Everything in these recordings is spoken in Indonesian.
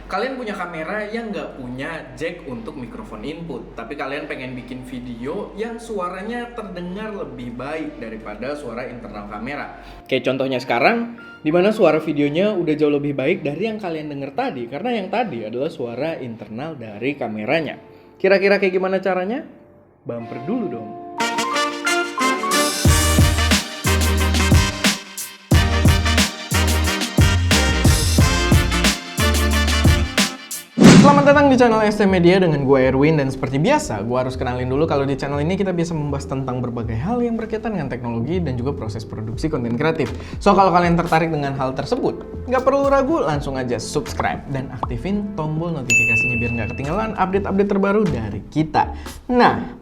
Kalian punya kamera yang nggak punya jack untuk mikrofon input, tapi kalian pengen bikin video yang suaranya terdengar lebih baik daripada suara internal kamera. Kayak contohnya sekarang, di mana suara videonya udah jauh lebih baik dari yang kalian denger tadi, karena yang tadi adalah suara internal dari kameranya. Kira-kira kayak gimana caranya? Bumper dulu dong. Selamat datang di channel ST Media dengan gue Erwin, dan seperti biasa gue harus kenalin dulu kalau di channel ini kita biasa membahas tentang berbagai hal yang berkaitan dengan teknologi dan juga proses produksi konten kreatif. So kalau kalian tertarik dengan hal tersebut, nggak perlu ragu, langsung aja subscribe dan aktifin tombol notifikasinya biar nggak ketinggalan update-update terbaru dari kita. Nah,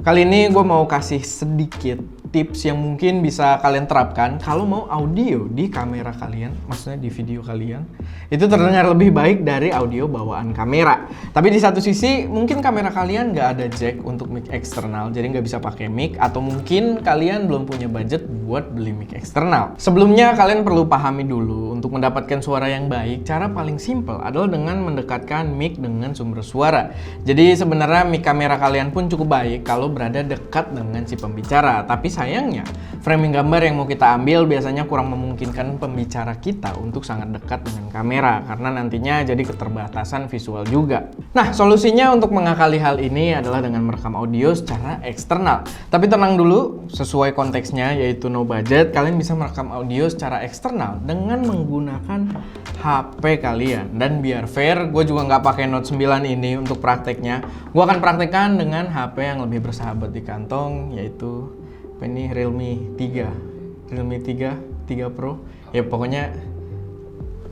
kali ini gue mau kasih sedikit tips yang mungkin bisa kalian terapkan kalau mau audio di kamera kalian, maksudnya di video kalian, itu terdengar lebih baik dari audio bawaan kamera. Tapi di satu sisi, mungkin kamera kalian nggak ada jack untuk mic eksternal, jadi nggak bisa pakai mic, atau mungkin kalian belum punya budget buat beli mic eksternal. Sebelumnya, kalian perlu pahami dulu, untuk mendapatkan suara yang baik, cara paling simple adalah dengan mendekatkan mic dengan sumber suara. Jadi sebenarnya mic kamera kalian pun cukup baik kalau berada dekat dengan si pembicara, tapi sayangnya, framing gambar yang mau kita ambil biasanya kurang memungkinkan pembicara kita untuk sangat dekat dengan kamera, karena nantinya jadi keterbatasan visual juga. Nah, solusinya untuk mengakali hal ini adalah dengan merekam audio secara eksternal. Tapi tenang dulu, sesuai konteksnya yaitu no budget, kalian bisa merekam audio secara eksternal dengan menggunakan HP kalian. Dan biar fair, gue juga nggak pakai Note 9 ini untuk prakteknya. Gue akan praktekkan dengan HP yang lebih bersahabat di kantong, yaitu ini Realme 3 Pro. Ya pokoknya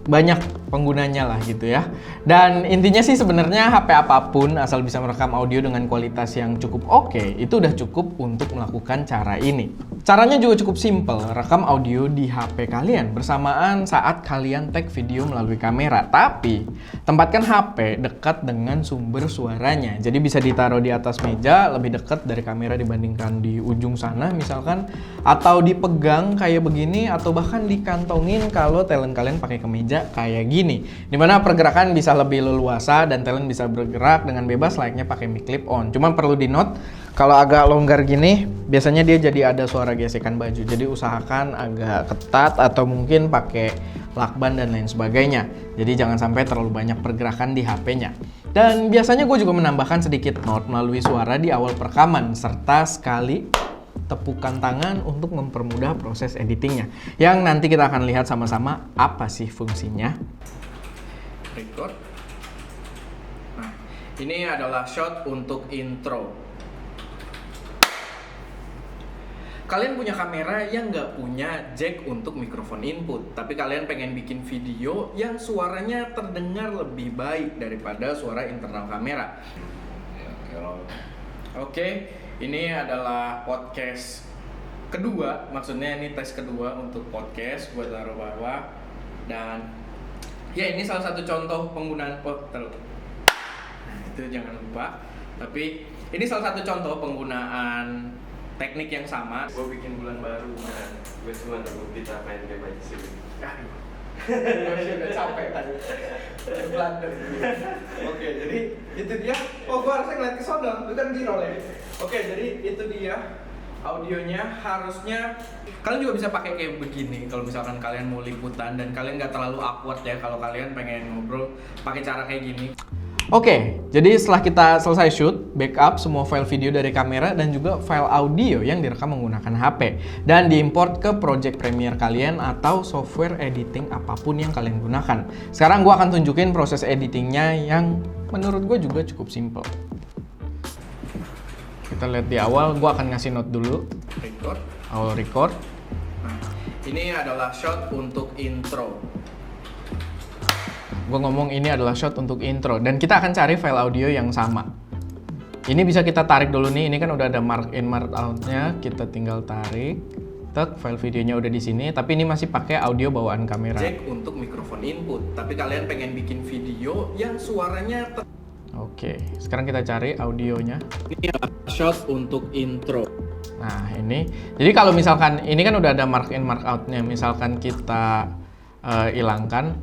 banyak penggunanya lah gitu ya. Dan intinya sih sebenarnya HP apapun asal bisa merekam audio dengan kualitas yang cukup oke, itu udah cukup untuk melakukan cara ini. Caranya juga cukup simple, rekam audio di HP kalian bersamaan saat kalian tag video melalui kamera. Tapi tempatkan HP dekat dengan sumber suaranya. Jadi bisa ditaruh di atas meja lebih dekat dari kamera dibandingkan di ujung sana misalkan, atau dipegang kayak begini, atau bahkan dikantongin kalau talent kalian pakai kemeja kayak gini, dimana pergerakan bisa lebih leluasa dan talent bisa bergerak dengan bebas layaknya pakai mic clip on. Cuma perlu di note, kalau agak longgar gini biasanya dia jadi ada suara gesekan baju, jadi usahakan agak ketat atau mungkin pakai lakban dan lain sebagainya. Jadi jangan sampai terlalu banyak pergerakan di HP-nya. Dan biasanya gue juga menambahkan sedikit note melalui suara di awal perekaman, serta sekali tepukan tangan untuk mempermudah proses editingnya, yang nanti kita akan lihat sama-sama apa sih fungsinya. Record. Nah, ini adalah shot untuk intro. Kalian punya kamera yang nggak punya jack untuk mikrofon input, tapi kalian pengen bikin video yang suaranya terdengar lebih baik daripada suara internal kamera. Oke. Ini adalah podcast kedua, maksudnya ini tes kedua untuk podcast, gue taruh bawah. Dan ya ini salah satu contoh penggunaan nah, itu jangan lupa. Tapi ini salah satu contoh penggunaan teknik yang sama. Gue bikin bulan baru, dan gue cuma nunggu kita main game aja sih. Gue udah capek tadi. Oke, jadi itu dia. Oh, gue harusnya ngeliat ke sono, itu kan Giro ya. Oke, jadi itu dia audionya. Harusnya kalian juga bisa pakai kayak begini kalau misalkan kalian mau liputan dan kalian nggak terlalu awkward ya kalau kalian pengen ngobrol pakai cara kayak gini. Oke, jadi setelah kita selesai shoot, backup semua file video dari kamera dan juga file audio yang direkam menggunakan HP dan diimport ke Project Premiere kalian atau software editing apapun yang kalian gunakan. Sekarang gue akan tunjukin proses editingnya yang menurut gue juga cukup simple. Kita lihat di awal, gue akan ngasih note dulu. Record. Awal record. Nah, ini adalah shot untuk intro. Gue ngomong ini adalah shot untuk intro, dan kita akan cari file audio yang sama. Ini bisa kita tarik dulu nih, ini kan udah ada mark in mark out-nya, kita tinggal tarik. Tek, file videonya udah di sini, tapi ini masih pakai audio bawaan kamera. Jack untuk mikrofon input, tapi kalian pengen bikin video yang suaranya Oke, sekarang kita cari audionya. Ini adalah shot untuk intro. Nah, ini. Jadi kalau misalkan ini kan udah ada mark in mark out-nya, misalkan kita hilangkan.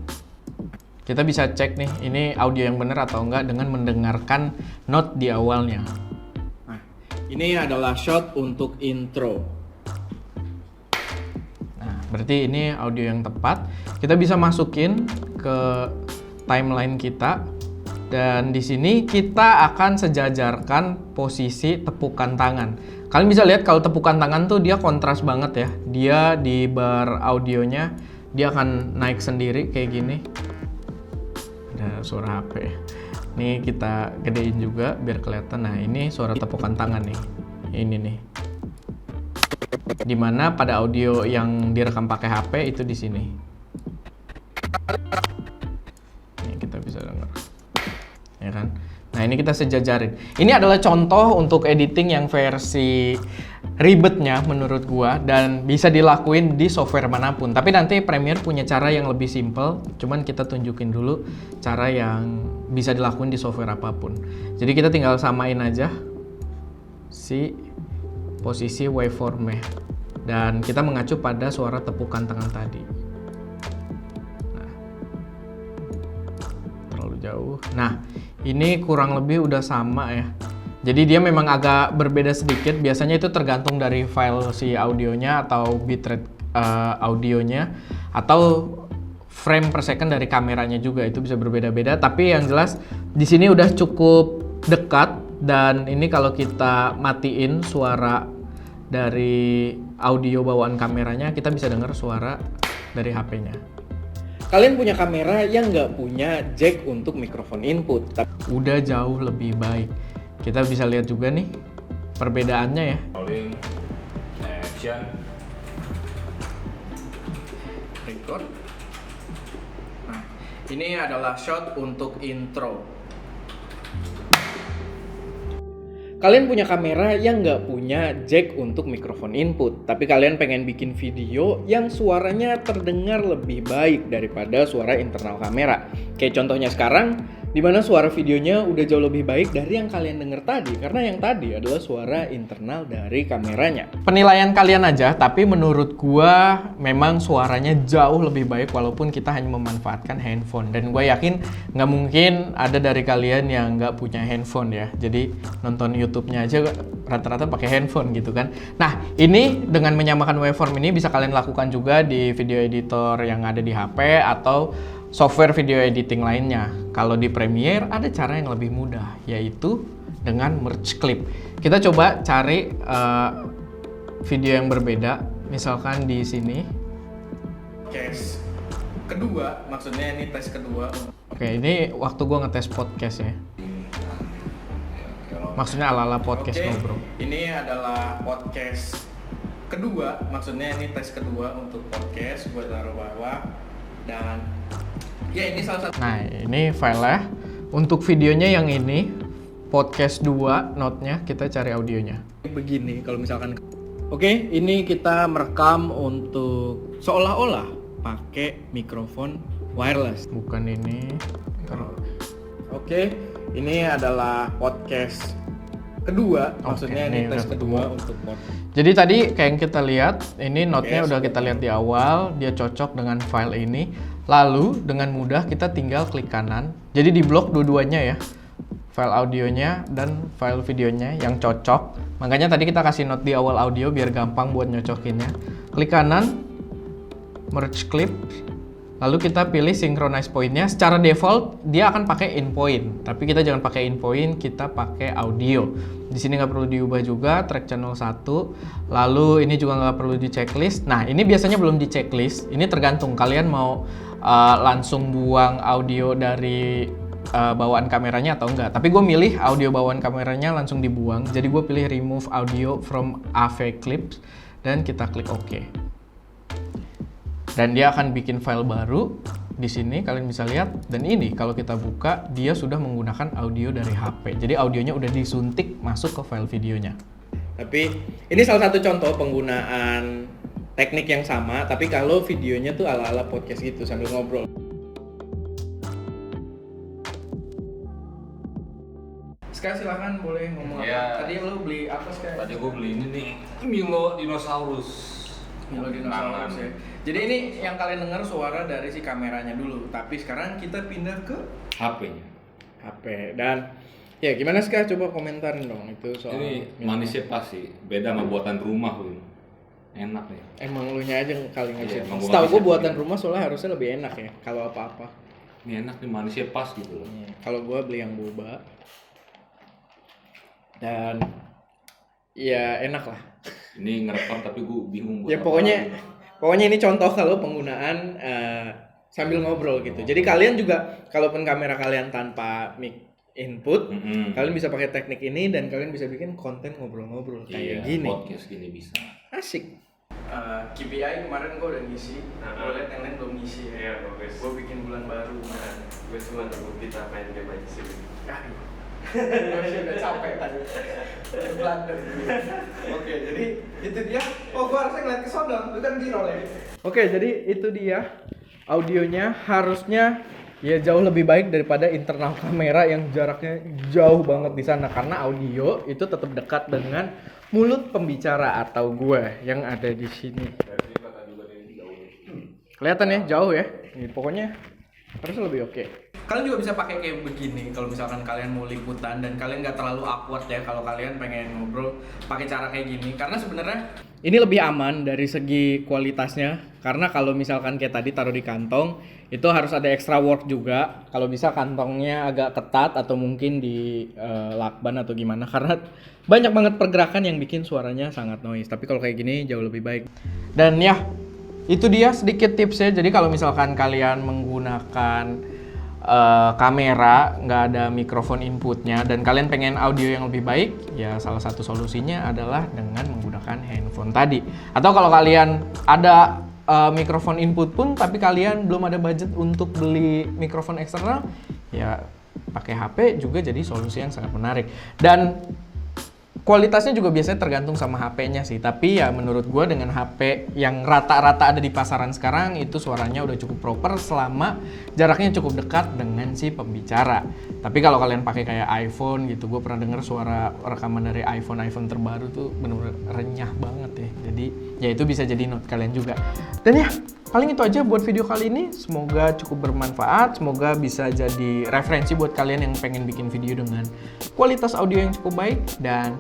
Kita bisa cek nih, ini audio yang benar atau enggak dengan mendengarkan note di awalnya. Nah, ini adalah shot untuk intro. Nah, berarti ini audio yang tepat. Kita bisa masukin ke timeline kita. Dan di sini kita akan sejajarkan posisi tepukan tangan. Kalian bisa lihat kalau tepukan tangan tuh dia kontras banget ya. Dia di bar audionya, dia akan naik sendiri kayak gini. Ada suara HP. Ini kita gedein juga biar kelihatan. Nah, ini suara tepukan tangan nih. Ini nih. Dimana pada audio yang direkam pakai HP itu di sini. Ini kita bisa dengar. Ya kan? Nah, ini kita sejajarin. Ini adalah contoh untuk editing yang versi ribetnya menurut gua dan bisa dilakuin di software manapun. Tapi nanti Premiere punya cara yang lebih simple, cuman kita tunjukin dulu cara yang bisa dilakuin di software apapun. Jadi kita tinggal samain aja si posisi waveformnya dan kita mengacu pada suara tepukan tangan tadi. Nah, terlalu jauh. Nah, ini kurang lebih udah sama ya. Jadi dia memang agak berbeda sedikit, biasanya itu tergantung dari file si audionya atau bitrate audionya atau frame per second dari kameranya juga, itu bisa berbeda-beda. Tapi yang jelas di sini udah cukup dekat dan ini kalau kita matiin suara dari audio bawaan kameranya, kita bisa dengar suara dari HP-nya. Kalian punya kamera yang nggak punya jack untuk mikrofon input, tapi udah jauh lebih baik. Kita bisa lihat juga nih perbedaannya ya. Rolling, action, Record. Nah, ini adalah shot untuk intro. Kalian punya kamera yang nggak punya jack untuk mikrofon input, tapi kalian pengen bikin video yang suaranya terdengar lebih baik daripada suara internal kamera. Kayak contohnya sekarang, di mana suara videonya udah jauh lebih baik dari yang kalian denger tadi, karena yang tadi adalah suara internal dari kameranya. Penilaian kalian aja, tapi menurut gua memang suaranya jauh lebih baik walaupun kita hanya memanfaatkan handphone. Dan gua yakin nggak mungkin ada dari kalian yang nggak punya handphone ya. Jadi nonton YouTube-nya aja rata-rata pakai handphone gitu kan. Nah, ini dengan menyamakan waveform ini bisa kalian lakukan juga di video editor yang ada di HP atau software video editing lainnya. Kalau di Premiere ada cara yang lebih mudah, yaitu dengan merge clip. Kita coba cari video yang berbeda, misalkan di sini. Case kedua, maksudnya ini tes kedua. Oke, ini waktu gua ngetes podcast ya. Maksudnya ala-ala podcast ngobrol. Ini adalah podcast kedua, maksudnya ini tes kedua untuk podcast. Gua taruh bawah dan ya ini salah satu. Nah, ini filenya. Untuk videonya yang ini podcast 2 note-nya, kita cari audionya. Begini kalau misalkan. Oke, ini kita merekam untuk seolah-olah pakai mikrofon wireless. Bukan ini. Oke, ini adalah podcast kedua, maksudnya ini tes kedua untuk podcast. Jadi tadi kayak yang kita lihat, ini note-nya udah kita lihat di awal, dia cocok dengan file ini. Lalu dengan mudah kita tinggal klik kanan. Jadi di blok dua-duanya ya, file audionya dan file videonya yang cocok. Makanya tadi kita kasih note di awal audio biar gampang buat nyocokinnya. Klik kanan, merge clip. Lalu kita pilih synchronize point-nya. Secara default dia akan pakai in point, tapi kita jangan pakai in point, kita pakai audio. Di sini nggak perlu diubah juga, track channel 1. Lalu ini juga nggak perlu di checklist. Nah, ini biasanya belum di checklist. Ini tergantung kalian mau langsung buang audio dari bawaan kameranya atau enggak. Tapi gue milih audio bawaan kameranya langsung dibuang. Jadi gue pilih remove audio from AV clips dan kita klik OK. Dan dia akan bikin file baru. Di sini kalian bisa lihat, dan ini kalau kita buka dia sudah menggunakan audio dari HP. Jadi audionya udah disuntik masuk ke file videonya. Tapi ini salah satu contoh penggunaan teknik yang sama, tapi kalau videonya tuh ala-ala podcast gitu sambil ngobrol. Sekarang silakan boleh ngomong apa. Tadi lo beli apa sekarang? Tadi gue beli ini nih, Milo Dinosaurus. Milo Dinosaurus ya. Jadi ini yang kalian dengar suara dari si kameranya dulu, tapi sekarang kita pindah ke HP-nya. HP. Dan ya gimana sih Kak? Coba komentarin dong itu soal Ini manisnya pas sih, beda sama buatan rumah Win. Enak nih. Emang lu nya aja kali ngasih. emang gua Setahu ngasih gua buatan sendiri. rumah soalnya harusnya lebih enak ya kalau apa-apa. Ini enak nih, manisnya pas gitu loh. Kalau gua beli yang boba. Dan ya enak lah. Ini ngerekam tapi gue bingung buat Ya apa. pokoknya ini contoh kalau penggunaan sambil ngobrol gitu. Jadi kalian juga kalaupun kamera kalian tanpa mic input, kalian bisa pakai teknik ini dan kalian bisa bikin konten ngobrol-ngobrol kayak gini. Podcast gini bisa. Asik. KPI kemarin gue udah ngisi, gue liat yang lain belum ngisi. Iya, bagus. Gue bikin bulan baru. Gue cuma nunggu kita main game aja sih. Gue sih udah capek tadi. Blunder. Oke, jadi itu dia. Oh, gue harusnya ngeliat ke sono, itu kan Giro ya. Oke, jadi itu dia. Audionya harusnya ya jauh lebih baik daripada internal kamera yang jaraknya jauh banget di sana, karena audio itu tetap dekat dengan mulut pembicara atau gue yang ada di sini. Kelihatan ya, jauh ya. Ini pokoknya harusnya lebih oke. Kalian juga bisa pakai kayak begini kalau misalkan kalian mau liputan dan kalian nggak terlalu awkward ya kalau kalian pengen ngobrol pakai cara kayak gini, karena sebenarnya ini lebih aman dari segi kualitasnya, karena kalau misalkan kayak tadi taruh di kantong itu harus ada extra work juga. Kalau bisa kantongnya agak ketat atau mungkin di lakban atau gimana, karena banyak banget pergerakan yang bikin suaranya sangat noise. Tapi kalau kayak gini jauh lebih baik. Dan ya itu dia sedikit tipsnya. Jadi kalau misalkan kalian menggunakan kamera nggak ada mikrofon inputnya dan kalian pengen audio yang lebih baik, ya salah satu solusinya adalah dengan menggunakan handphone tadi. Atau kalau kalian ada mikrofon input pun tapi kalian belum ada budget untuk beli mikrofon eksternal, ya pakai HP juga jadi solusi yang sangat menarik. Dan kualitasnya juga biasanya tergantung sama HP-nya sih. Tapi ya menurut gue dengan HP yang rata-rata ada di pasaran sekarang itu suaranya udah cukup proper selama jaraknya cukup dekat dengan si pembicara. Tapi kalau kalian pakai kayak iPhone gitu, gue pernah denger suara rekaman dari iPhone terbaru tuh bener-bener renyah banget ya. Jadi ya itu bisa jadi note kalian juga. Dan ya paling itu aja buat video kali ini. Semoga cukup bermanfaat, semoga bisa jadi referensi buat kalian yang pengen bikin video dengan kualitas audio yang cukup baik. Dan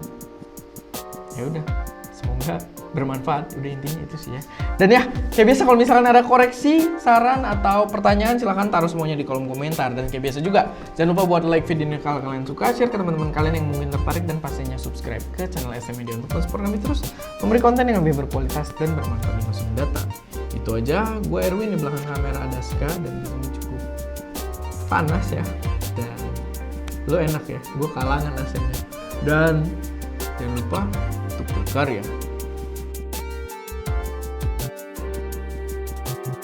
ya udah, semoga bermanfaat, udah intinya itu sih ya. Dan ya kayak biasa kalau misalkan ada koreksi, saran atau pertanyaan silahkan taruh semuanya di kolom komentar. Dan kayak biasa juga jangan lupa buat like video ini kalau kalian suka, share ke teman-teman kalian yang mungkin tertarik, dan pastinya subscribe ke channel SM Media untuk support kami terus memberi konten yang lebih berkualitas dan bermanfaat di masa mendatang. Itu aja, gue Erwin, di belakang kamera ada Ska, dan ini cukup panas ya. Dan lo enak ya, gue kalangan AC-nya. Dan jangan lupa untuk berkarya